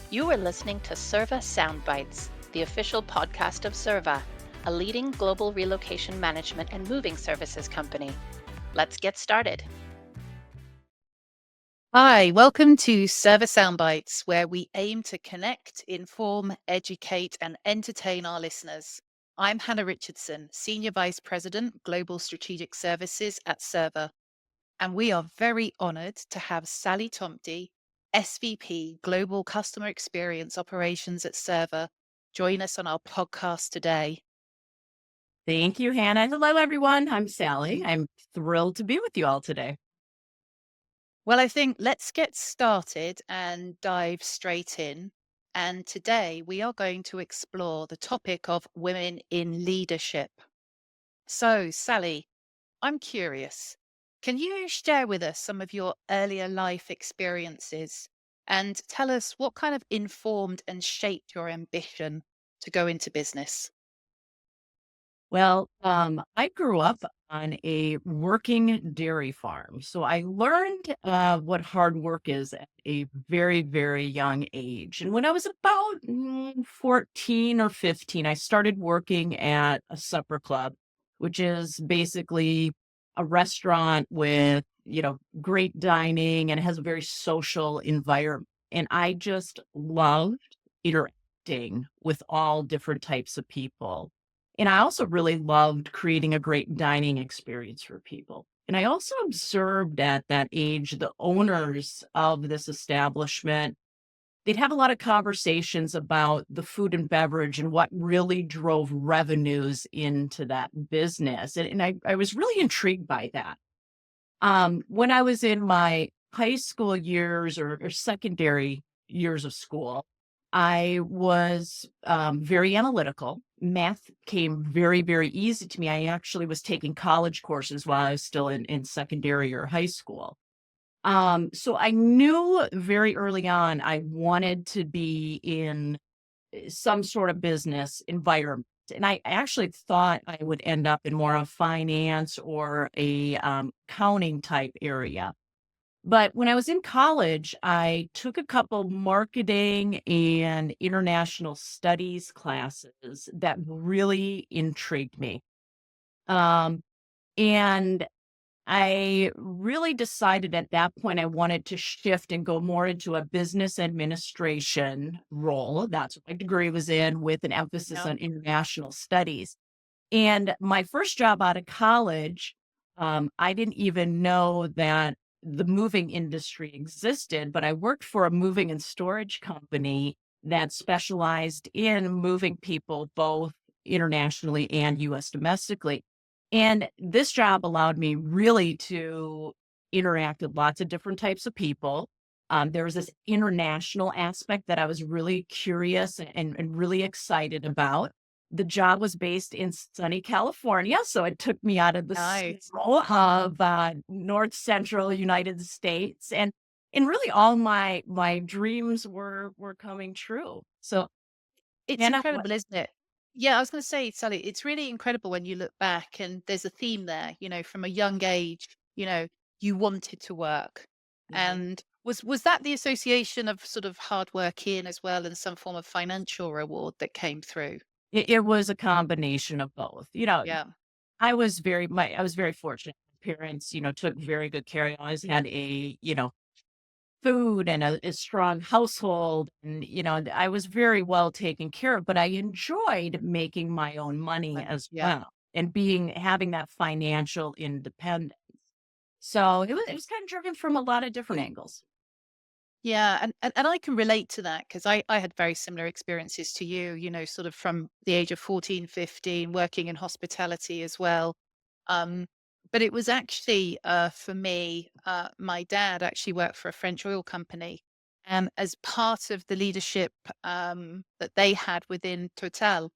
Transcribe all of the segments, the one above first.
You are listening to Sirva Soundbites, the official podcast of Sirva, a leading global relocation management and moving services company. Let's get started. Hi, welcome to Sirva Soundbites, where we aim to connect, inform, educate, and entertain our listeners. I'm Hannah Richardson, Senior Vice President, Global Strategic Services at Sirva. And we are very honored to have Sally Tomte, SVP Global Customer Experience Operations at Sirva, join us on our podcast today. Thank you, Hannah. Hello, everyone. I'm Sally. I'm thrilled to be with you all today. Well, I think let's get started and dive straight in. And today we are going to explore the topic of women in leadership. So, Sally, I'm curious. Can you share with us some of your earlier life experiences and tell us what kind of informed and shaped your ambition to go into business? I grew up on a working dairy farm. So I learned what hard work is at a very, very young age. And when I was about 14 or 15, I started working at a supper club, which is basically a restaurant with, great dining and it has a very social environment. And I just loved interacting with all different types of people. And I also really loved creating a great dining experience for people. And I also observed at that age the owners of this establishment, they'd have a lot of conversations about the food and beverage and what really drove revenues into that business. And I was really intrigued by that. When I was in my high school years or secondary years of school, I was very analytical. Math came very, very easy to me. I actually was taking college courses while I was still in secondary or high school. So I knew very early on I wanted to be in some sort of business environment. And I actually thought I would end up in more of finance or a accounting type area. But when I was in college, I took a couple marketing and international studies classes that really intrigued me. Um, and I really decided at that point I wanted to shift and go more into a business administration role. That's what my degree was in, with an emphasis Yeah. on international studies. And my first job out of college, I didn't even know that the moving industry existed, but I worked for a moving and storage company that specialized in moving people both internationally and US domestically. And this job allowed me really to interact with lots of different types of people. There was this international aspect that I was really curious and really excited about. The job was based in sunny California, so it took me out of the Nice. snow of north central United States, and really all my dreams were coming true. So, It's Hannah, what? incredible, isn't it? Yeah, I was going to say, Sally, it's really incredible when you look back and there's a theme there, from a young age, you wanted to work. Mhm. And was that the association of sort of hard work in as well and some form of financial reward that came through? It was a combination of both. Yeah. I was very fortunate. My parents, took very good care. I always had food and a strong household, and I was very well taken care of, but I enjoyed making my own money Fine. as Yeah. well and being having that financial independence. So it was kind of driven from a lot of different angles. Yeah, and I can relate to that because I had very similar experiences to you, sort of from the age of 14, 15, working in hospitality as well. Um, but it was actually for me, my dad actually worked for a French oil company. And as part of the leadership that they had within Total,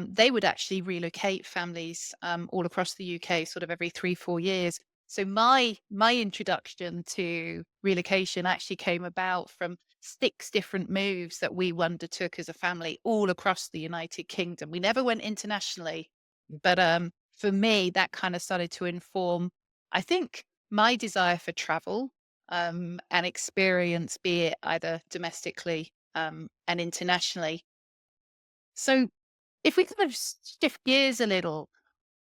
they would actually relocate families all across the UK sort of every 3, 4 years. So my introduction to relocation actually came about from 6 different moves that we undertook as a family all across the United Kingdom. We never went internationally, but for me, that kind of started to inform, I think, my desire for travel and experience, be it either domestically and internationally. So, if we kind of shift gears a little,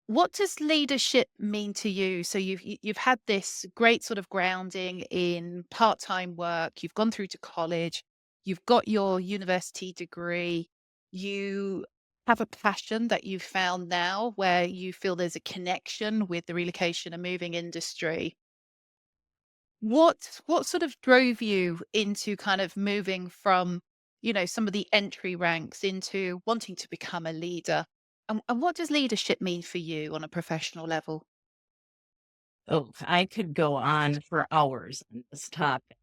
what does leadership mean to you? So you've had this great sort of grounding in part-time work. You've gone through to college. You've got your university degree. You have a passion that you've found now where you feel there's a connection with the relocation and moving industry. What sort of drove you into kind of moving from, some of the entry ranks into wanting to become a leader? And what does leadership mean for you on a professional level? Oh, I could go on for hours on this topic.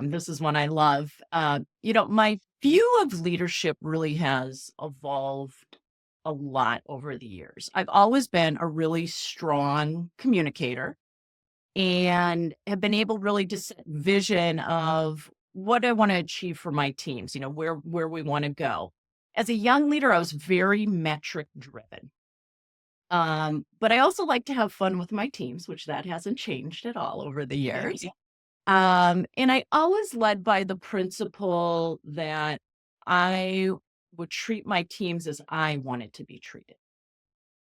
This is one I love. My view of leadership really has evolved a lot over the years. I've always been a really strong communicator and have been able really to set vision of what I want to achieve for my teams, where we want to go. As a young leader, I was very metric driven. But I also like to have fun with my teams, which that hasn't changed at all over the Yeah. years. And I always led by the principle that I would treat my teams as I wanted to be treated.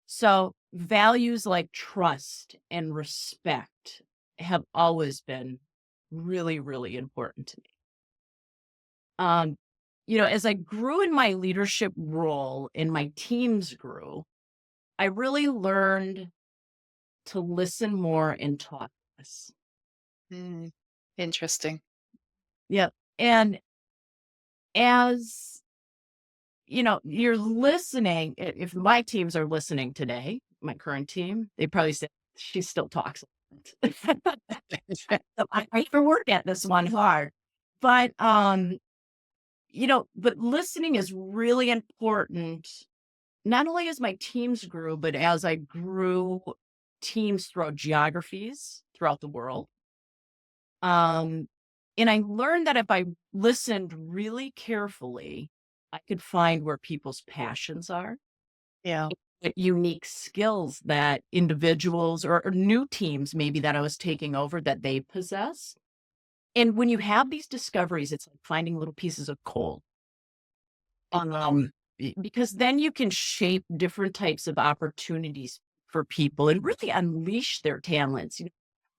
So values like trust and respect have always been really, really important to me. Um, as I grew in my leadership role and my teams grew, I really learned to listen more and talk less. Mm, interesting. Yeah. And as you're listening, if my teams are listening today, my current team, they probably say she still talks. A lot." So I even work at this one hard. But but listening is really important, not only as my teams grew, but as I grew teams throughout geographies throughout the world. Um, and I learned that if I listened really carefully, I could find where people's passions are, Yeah. what unique skills that individuals or new teams maybe that I was taking over that they possess. And when you have these discoveries, it's like finding little pieces of coal. Because then you can shape different types of opportunities for people and really unleash their talents,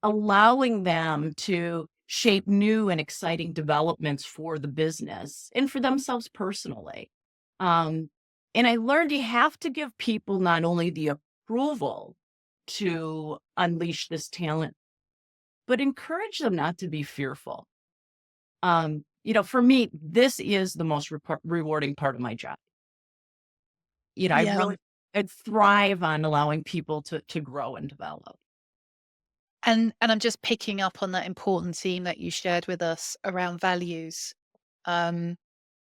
allowing them to shape new and exciting developments for the business and for themselves personally. Um, and I learned you have to give people not only the approval to unleash this talent, but encourage them not to be fearful. For me, this is the most rewarding part of my job. I Yeah. really I thrive on allowing people to grow and develop. And I'm just picking up on that important theme that you shared with us around values. Um,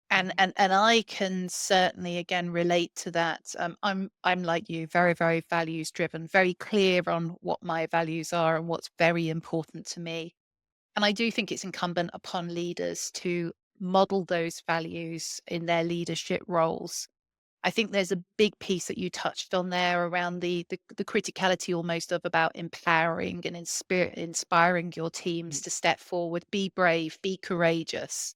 and I can certainly again relate to that. I'm like you, very, very values driven, very clear on what my values are and what's very important to me. And I do think it's incumbent upon leaders to model those values in their leadership roles. I think there's a big piece that you touched on there around the criticality almost of about empowering and inspiring your teams to step forward, be brave, be courageous,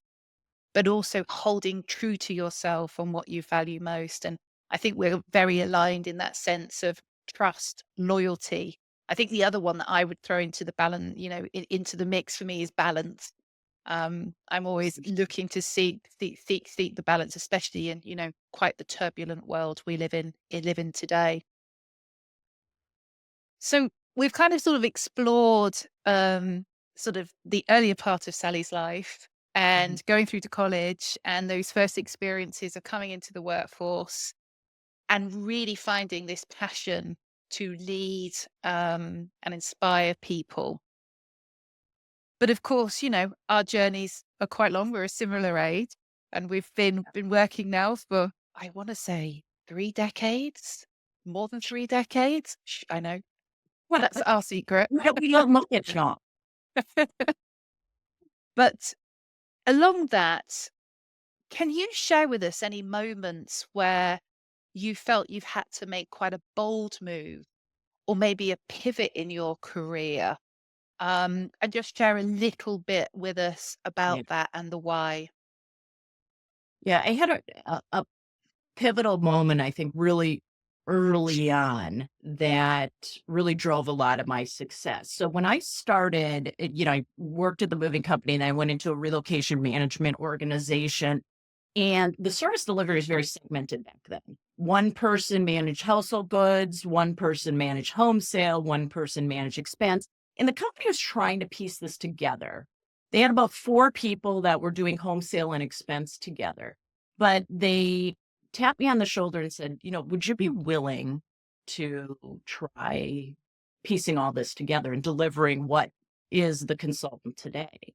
but also holding true to yourself on what you value most. And I think we're very aligned in that sense of trust, loyalty. I think the other one that I would throw into the balance, into the mix for me is balance. I'm always looking to seek the balance, especially in, quite the turbulent world we live in today. So we've kind of sort of explored sort of the earlier part of Sally's life Mhm. and going through to college and those first experiences of coming into the workforce and really finding this passion to lead and inspire people. But of course, our journeys are quite long. We're a similar age, and we've been working now for, I want to say, 3 decades, more than 3 decades. I know Well, that's our secret. we don't look at y'all. But along that, can you share with us any moments where you felt you've had to make quite a bold move or maybe a pivot in your career? And just share a little bit with us Yeah. about that and the why. Yeah, I had a pivotal moment, I think, really early on that really drove a lot of my success. So when I started, I worked at the moving company and I went into a relocation management organization. And the service delivery is very segmented back then. One person managed household goods, one person managed home sale, one person managed expense. And the company was trying to piece this together. They had about four people that were doing home sale and expense together. But they tapped me on the shoulder and said, would you be willing to try piecing all this together and delivering what is the consultant today?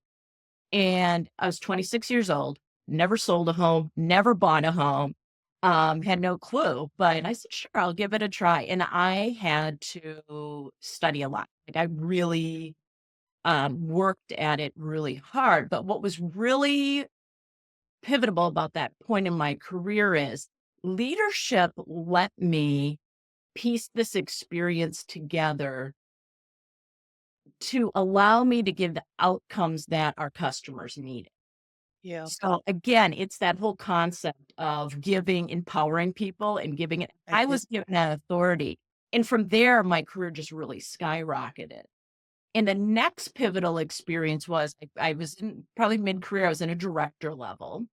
And I was 26 years old, never sold a home, never bought a home, had no clue. But I said, sure, I'll give it a try. And I had to study a lot. Like I really worked at it really hard. But what was really pivotal about that point in my career is leadership let me piece this experience together to allow me to give the outcomes that our customers needed. Yeah. So again, it's that whole concept of giving, empowering people and giving it. I Okay. was given that authority. And from there, my career just really skyrocketed. And the next pivotal experience was I was in probably mid career, I was in a director level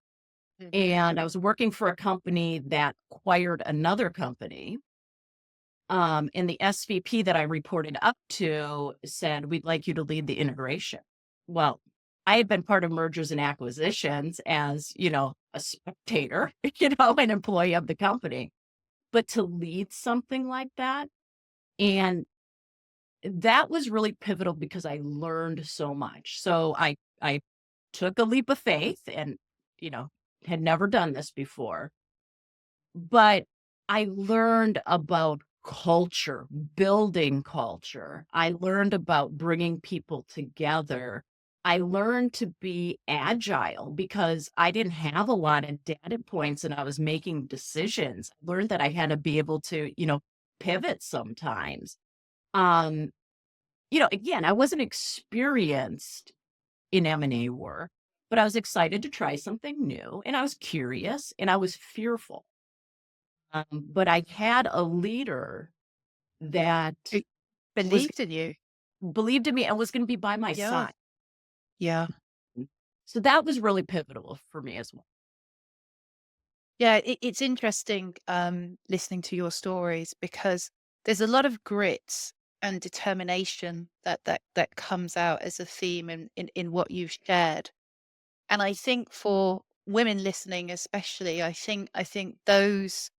Mhm. and I was working for a company that acquired another company. And the SVP that I reported up to said, we'd like you to lead the integration. Well, I had been part of mergers and acquisitions as, a spectator, an employee of the company, but to lead something like that. And that was really pivotal because I learned so much. So I took a leap of faith and, you know, had never done this before, but I learned about culture, building culture. I learned about bringing people together. I learned to be agile because I didn't have a lot of data points and I was making decisions. I learned that I had to be able to, pivot sometimes. Um, again, I wasn't experienced in M&A work, but I was excited to try something new and I was curious and I was fearful. But I had a leader that Who was believed in you. believed in me and was gonna be by my Yeah. side. Yeah. So that was really pivotal for me as well. Yeah, it's interesting listening to your stories because there's a lot of grit and determination that comes out as a theme in what you've shared. And I think for women listening, especially, I think those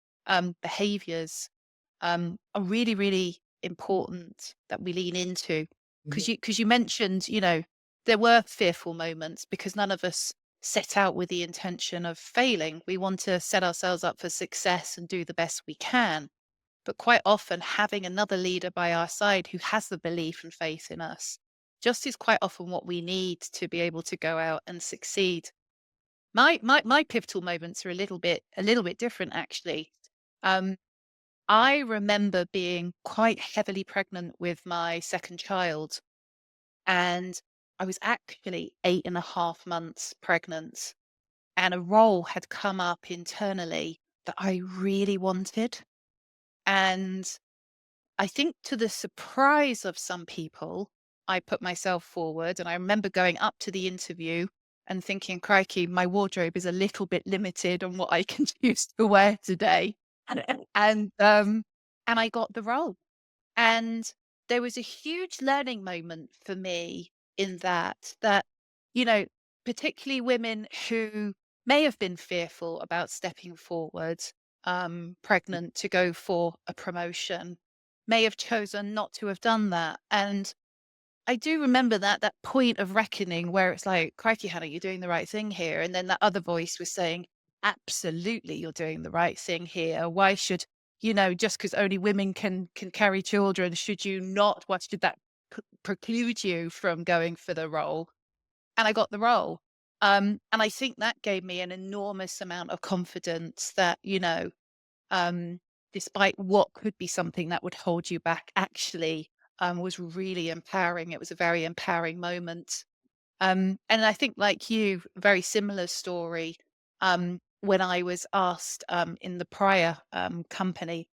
behaviors are really, really important that we lean into. Mhm. Because you mentioned, there were fearful moments because none of us set out with the intention of failing. We want to set ourselves up for success and do the best we can. But quite often, having another leader by our side who has the belief and faith in us just is quite often what we need to be able to go out and succeed. My pivotal moments are a little bit different actually. Um, I remember being quite heavily pregnant with my second child, and I was actually 8.5 months pregnant, and a role had come up internally that I really wanted. And I think to the surprise of some people, I put myself forward, and I remember going up to the interview and thinking, "Crikey, my wardrobe is a little bit limited on what I can choose to wear today." And, and I got the role. And there was a huge learning moment for me in that, you know, particularly women who may have been fearful about stepping forward, pregnant to go for a promotion, may have chosen not to have done that. And I do remember that point of reckoning where it's like, "Crikey, Hannah, you're doing the right thing here." And then that other voice was saying, "Absolutely, you're doing the right thing here. Why should, just because only women can carry children, should you not? What should that preclude you from going for the role?" And I got the role. And I think that gave me an enormous amount of confidence that, um, despite what could be something that would hold you back, actually was really empowering. It was a very empowering moment. And I think, like you, very similar story. when I was asked in the prior company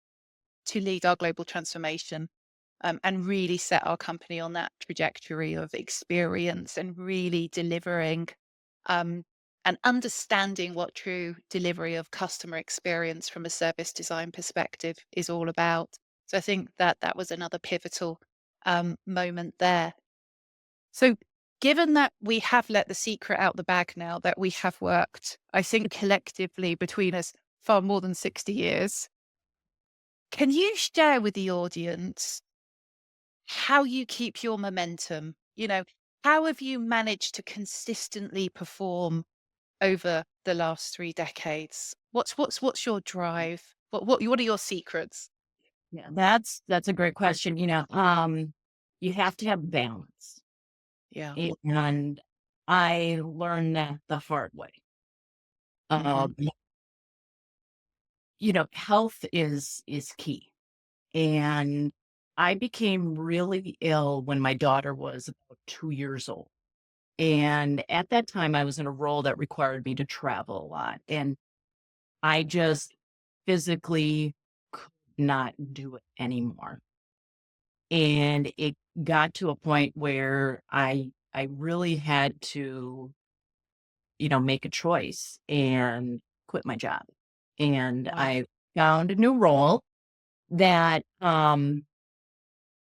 to lead our global transformation and really set our company on that trajectory of experience and really delivering um, and understanding what true delivery of customer experience from a service design perspective is all about. So I think that that was another pivotal moment there. So, given that we have let the secret out the bag now that we have worked, I think collectively between us far more than 60 years, can you share with the audience how you keep your momentum? How have you managed to consistently perform over the last 3 decades? What's your drive? What are your secrets? Yeah, that's a great question. You have to have balance. Yeah. And I learned that the hard way. Hmm. Um, health is key. And I became really ill when my daughter was about 2 years old. And at that time, I was in a role that required me to travel a lot. And I just physically could not do it anymore. And it got to a point where I really had to, make a choice and quit my job. And Wow. I found a new role that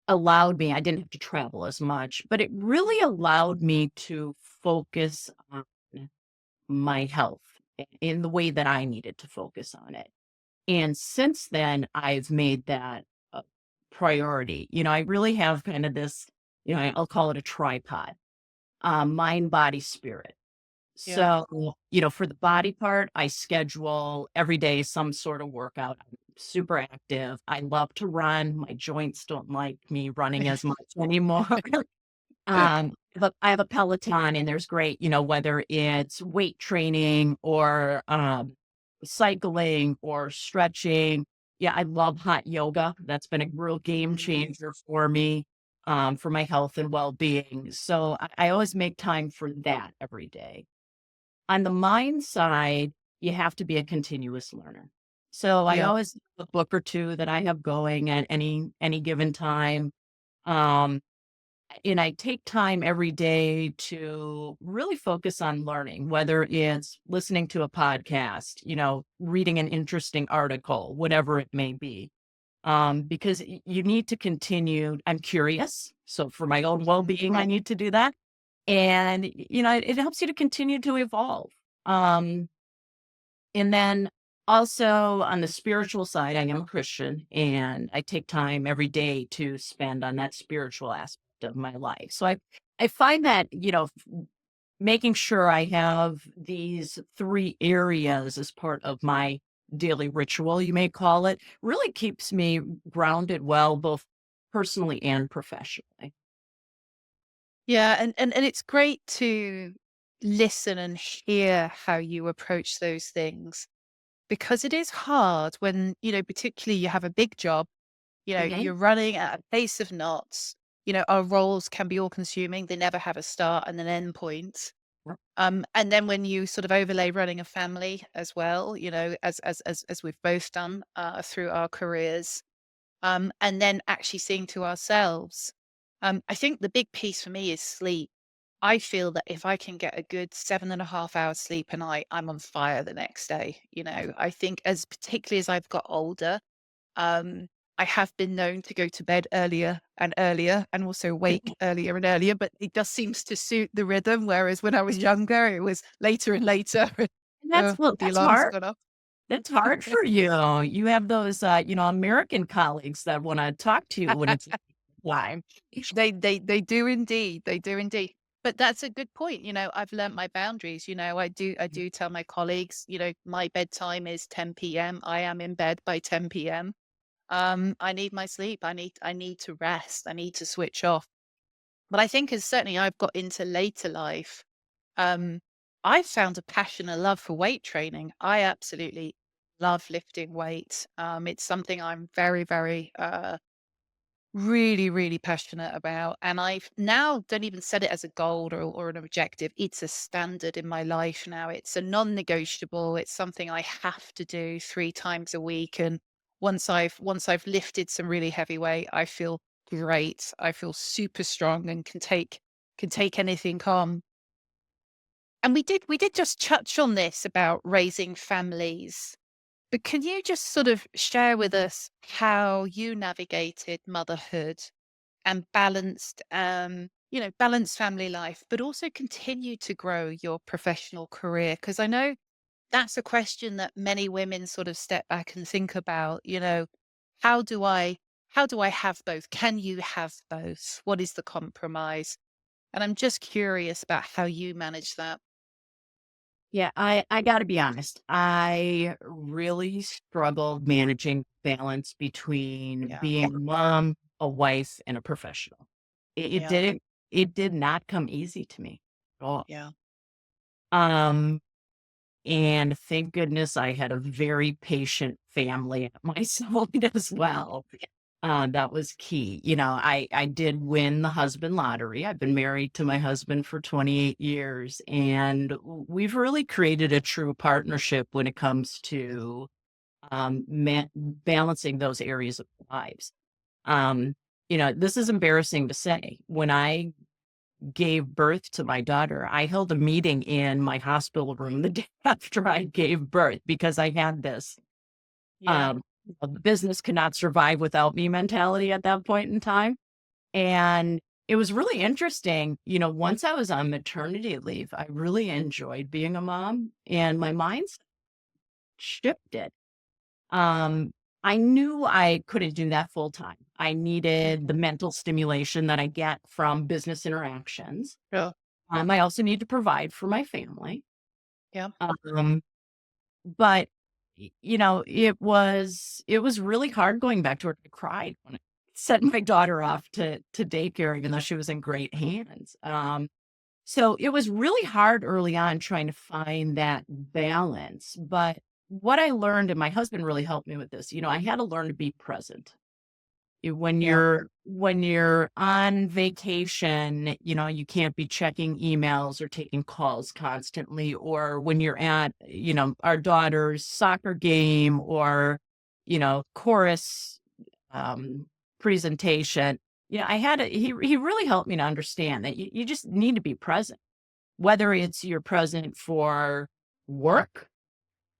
allowed me, I didn't have to travel as much, but it really allowed me to focus on my health in the way that I needed to focus on it. And since then, I've made that a priority. I really have kind of this, I'll call it a tripod, mind, body, spirit. Yeah. So, for the body part, I schedule every day some sort of workout. I'm super active. I love to run. My joints don't like me running as much anymore. But I have a Peloton and there's great, whether it's weight training or cycling or stretching. Yeah, I love hot yoga. That's been a real game Mm. changer for me, for my health and well being. So I always make time for that every day. On the mind side, you have to be a continuous learner. So I Yeah. always have a book or two that I have going at any given time. Um, and I take time every day to really focus on learning, whether it's listening to a podcast, reading an interesting article, whatever it may be. Because you need to continue. I'm curious. So for my own Mhm. well-being, I need to do that. And, it helps you to continue to evolve. Um, and then also on the spiritual side, I am a Christian and I take time every day to spend on that spiritual aspect of my life. So I find that, making sure I have these three areas as part of my daily ritual, you may call it, really keeps me grounded well, both personally and professionally. Yeah, and it's great to listen and hear how you approach those things because it is hard when, particularly you have a big job, Mhm. you're running at a pace of knots. Our roles can be all consuming. They never have a start and an end point. And then when you sort of overlay running a family as well, as we've both done through our careers, and then actually seeing to ourselves. I think the big piece for me is sleep. I feel that if I can get a good 7.5 hours sleep a night, I'm on fire the next day. I think as particularly as I've got older, um, I have been known to go to bed earlier and earlier and also wake earlier and earlier, but it just seems to suit the rhythm. Whereas when I was younger, it was later and later. And that's well, The that's alarms hard. got off. That's hard for you. You have those, American colleagues that wanna talk to you when it's time. They do indeed, they do indeed. But that's a good point, I've learnt my boundaries, I do tell my colleagues, my bedtime is 10 p.m. I am in bed by 10 p.m. I need my sleep. I need to rest. I need to switch off. But I think as certainly I've got into later life, um, I've found a passion, a love for weight training. I absolutely love lifting weights. It's something I'm very, very really, really passionate about. And I've now don't even set it as a goal or an objective. It's a standard in my life now. It's a non-negotiable. It's something I have to do 3 times a week. And once I've lifted some really heavy weight, I feel great. I feel super strong and can take anything on. And we did just touch on this about raising families. But can you just sort of share with us how you navigated motherhood and balanced family life, but also continue to grow your professional career? Because I know that's a question that many women sort of step back and think about, how do I how do I have both? Can you have both? What is the compromise? And I'm just curious about how you manage that. Yeah, I gotta be honest. I really struggled managing balance between Yeah. being a mom, a wife, and a professional. It Yeah. didn't it did not come easy to me at all. Yeah. Um, and thank goodness I had a very patient family at my side as well. That was key. I did win the husband lottery. I've been married to my husband for 28 years, and we've really created a true partnership when it comes to balancing those areas of our lives. Um, this is embarrassing to say. When I gave birth to my daughter, I held a meeting in my hospital room the day after I gave birth because I had this Yeah. um, the business could not survive without me mentality at that point in time. And it was really interesting. Once I was on maternity leave, I really enjoyed being a mom and my mindset shifted. Um, I knew I couldn't do that full time. I needed the Mhm. mental stimulation that I get from business interactions. Sure. I also need to provide for my family. Yeah. Um, But, it was really hard going back to work. I cried when I sent my daughter off to daycare, even though she was in great hands. So it was really hard early on trying to find that balance. But what I learned, and my husband really helped me with this, I had to learn to be present. When Yeah. you're on vacation, you can't be checking emails or taking calls constantly, or when you're at, our daughter's soccer game or, chorus, um, presentation. I had to he really helped me to understand that you just need to be present, whether it's you're present for work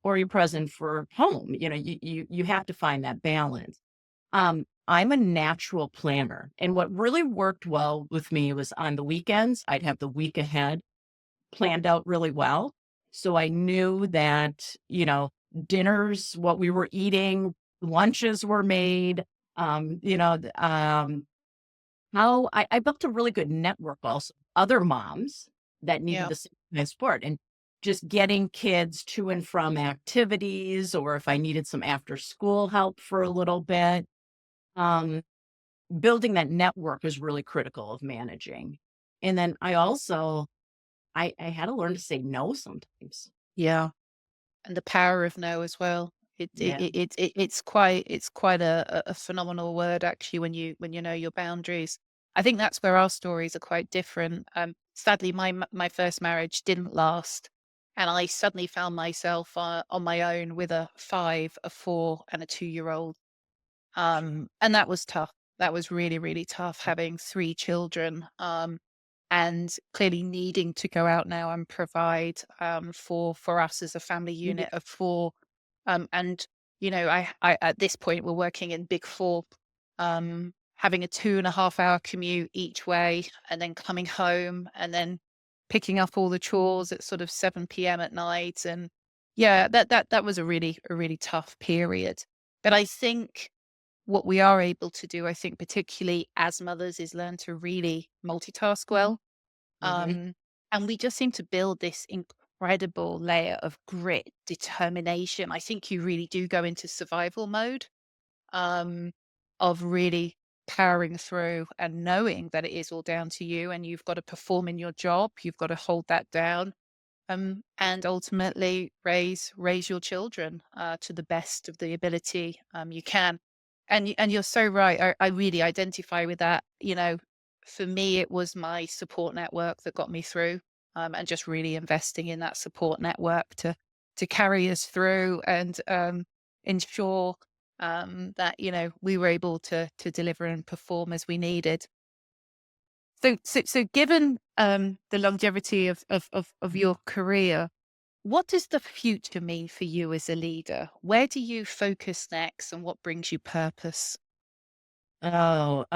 or you're present for home. You have to find that balance. I'm a natural planner, and what really worked well with me was on the weekends, I'd have the week ahead planned out really well. So I knew that, dinners, what we were eating, lunches were made, how I built a really good network also, other moms that needed Yeah. the same kind of support and just getting kids to and from activities, or if I needed some after school help for a little bit. Um, Building that network is really critical of managing. And then I had to learn to say no sometimes. Yeah. And the power of no as well. Yeah. It's quite a phenomenal word actually when you know your boundaries. I think that's where our stories are quite different. Sadly, my first marriage didn't last, and I suddenly found myself on my own with a 5, a 4, and a 2-year-old. And that was tough. That was really, really tough having 3 children, and clearly needing to go out now and provide, for us as a family Yeah. unit of 4. And, I at this point, we're working in Big 4, having a 2.5-hour commute each way, and then coming home, and then picking up all the chores at sort of 7 p.m. at night. And yeah, that was a really tough period. But I think what we are able to do, I think, particularly as mothers, is learn to really multitask well. Mhm. Um, and we just seem to build this incredible layer of grit, determination. I think you really do go into survival mode, um, of really powering through and knowing that it is all down to you and you've got to perform in your job. You've got to hold that down. And ultimately raise your children to the best of the ability you can. And you're so right. I really identify with that. For me, it was my support network that got me through, and just really investing in that support network to carry us through and ensure that we were able to deliver and perform as we needed. So given the longevity of your career, what does the future mean for you as a leader? Where do you focus next, and what brings you purpose? Oh,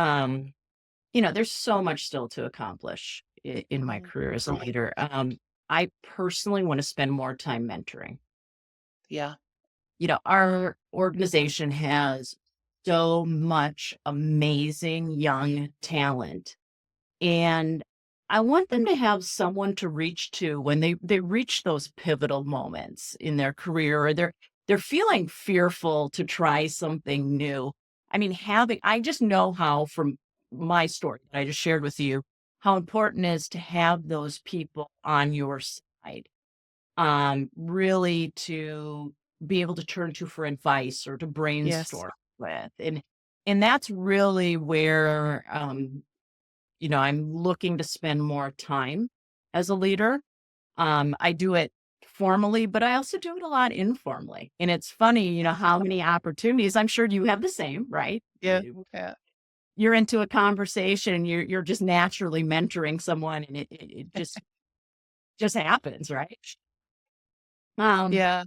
there's so much still to accomplish in my Mm, career as a leader. I personally want to spend more time mentoring. yeah. Our organization has so much amazing young talent, and I want them to have someone to reach to when they reach those pivotal moments in their career, or they're feeling fearful to try something new. I mean, having I just know how from my story that I just shared with you, how important it is to have those people on your side, really to be able to turn to for advice or to Yes. brainstorm with. And that's really where I'm looking to spend more time as a leader. I do it formally, but I also do it a lot informally. And it's funny, how many opportunities, I'm sure you have the same, right? Yeah. Yeah. You're into a conversation, you're just naturally mentoring someone, and it just happens, right? Um, Yeah.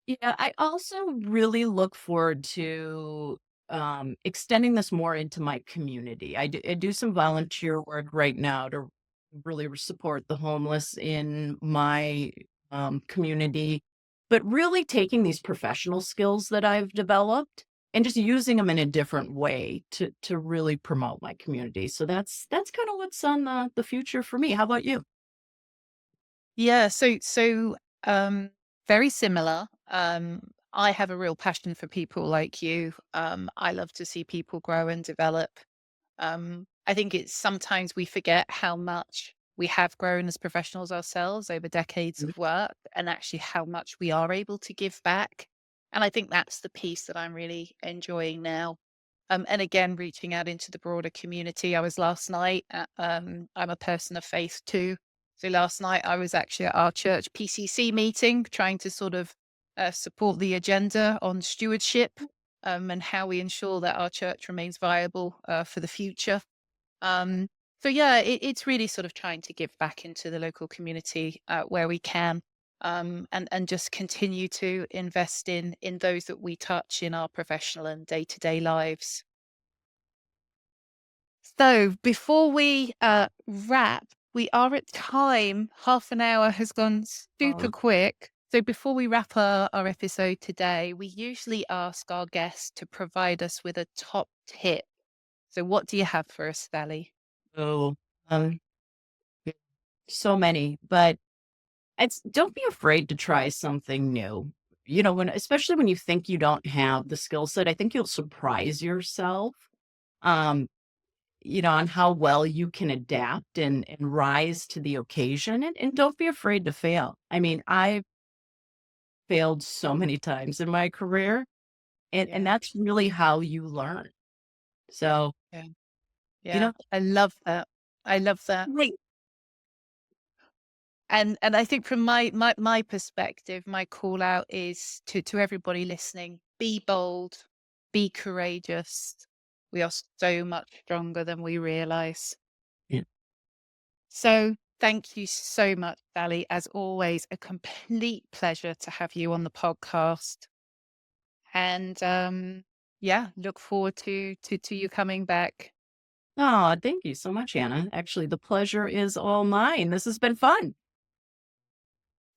Yeah, I also really look forward to extending this more into my community. I do some volunteer work right now to really support the homeless in my community, but really taking these professional skills that I've developed and just using them in a different way to really promote my community. So that's kind of what's on the future for me. How about you? Yeah. So very similar. I have a real passion for people like you. I love to see people grow and develop. I think it's sometimes we forget how much we have grown as professionals ourselves over decades Mhm. of work, and actually how much we are able to give back. And I think that's the piece that I'm really enjoying now. And again, reaching out into the broader community. I was last night I'm a person of faith too. So last night I was actually at our church PCC meeting, trying to sort of support the agenda on stewardship, and how we ensure that our church remains viable for the future. Um, so yeah, it's really sort of trying to give back into the local community where we can, and just continue to invest in those that we touch in our professional and day to day lives. So before we wrap, we are at time. Half an hour has gone super Uh, quick. So before we wrap our episode today, we usually ask our guests to provide us with a top tip. So what do you have for us, Sally? so um, so many, but it's don't be afraid to try something new. Especially when you think you don't have the skill set, I think you'll surprise yourself, um, on how well you can adapt and rise to the occasion, and don't be afraid to fail. I mean, I failed so many times in my career, and Yeah. that's really how you learn. So, Yeah. you Yeah. know, I love that. I love that. Right. And I think from my perspective, my call out is to everybody listening, be bold, be courageous. We are so much stronger than we realize. Yeah. So thank you so much, Sally. As always, a complete pleasure to have you on the podcast. And yeah, look forward to you coming back. Oh, thank you so much, Anna. Actually, the pleasure is all mine. This has been fun.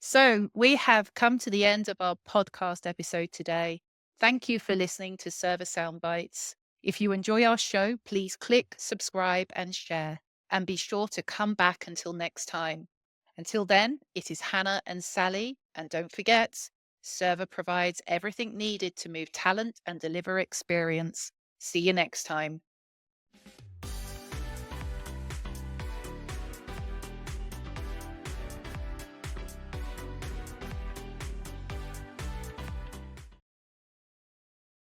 So we have come to the end of our podcast episode today. Thank you for listening to Server Soundbites. If you enjoy our show, please click, subscribe, and share. And be sure to come back until next time. Until then, it is Hannah and Sally. And don't forget, Server provides everything needed to move talent and deliver experience. See you next time.